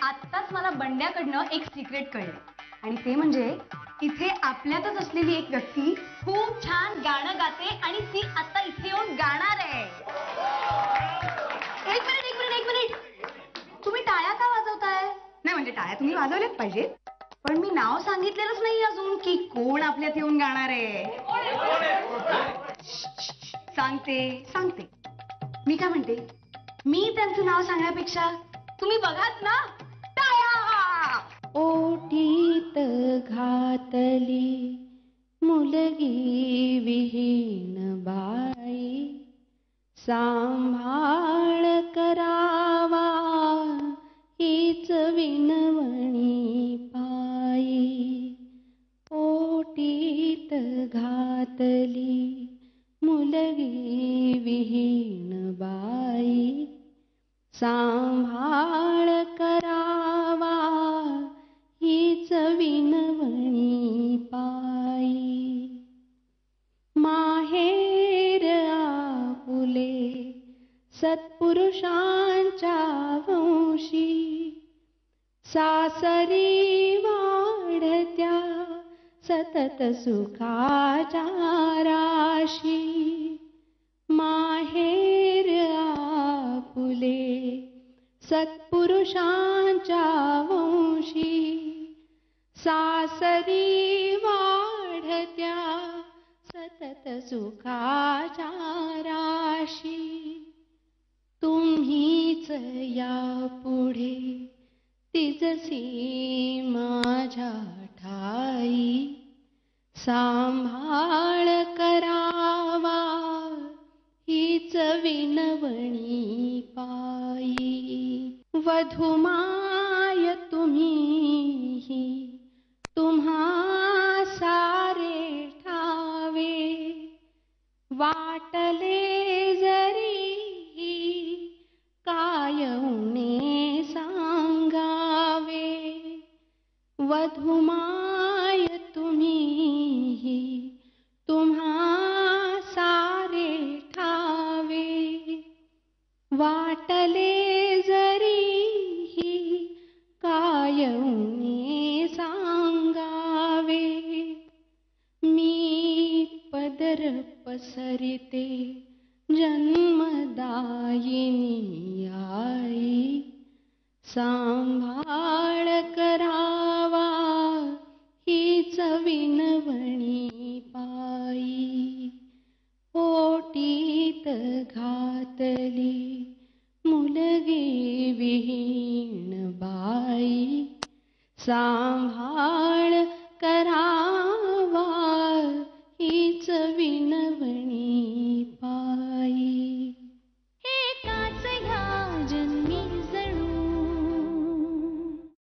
आत्ताच मला बंड्याकडनं एक सिक्रेट कळलं आणि ते म्हणजे इथे आपल्यातच असलेली एक व्यक्ती खूप छान गाणं गाते आणि ती आता इथे येऊन गाणार आहे. एक मिनिट तुम्ही टाळ्या का वाजवताय? नाही म्हणजे टाळ्या तुम्ही वाजवल्याच पाहिजेत, पण मी नाव सांगितलेलंच नाही अजून की कोण आपल्यात येऊन गाणार आहे. सांगते मी काय म्हणते, मी त्यांचं नाव सांगण्यापेक्षा तुम्ही बघाच ना. ओटीत घातली मुलगी विहीन बाई, सांभाळ करावा हीच विनवणी पायी. ओटीत घातली मुलगी विहीन बाई, सांभाळ करावा हीच विनवणी पायी. माहेर आपुले सत्पुरुषांच्या वंशी, सासरी वाढत्या सतत सुखाच्या राशी. माहेर आपुले सत्पुरुषांच्या वंशी, सासरी वाढत्या सतत सुखाच्या राशी. तुम्हीच या पुढे तिजसी माझ्या ठाई, सांभाळ करावा हीच विनवणी पायी. वधुमाय तुम्ही तुम्हा सारे ठावे, वाटले जरी काय उने सांगावे. वधुमाय तुम्ही तुम्हा सारे ठावे, वाटले जरी काय उने सांगावे. मी पदर पसरिते जन्मदायिनी आई, सांभाळ करावा हीच विनवणी पायी. ओटीत घातली मुलगी विहीन बाई,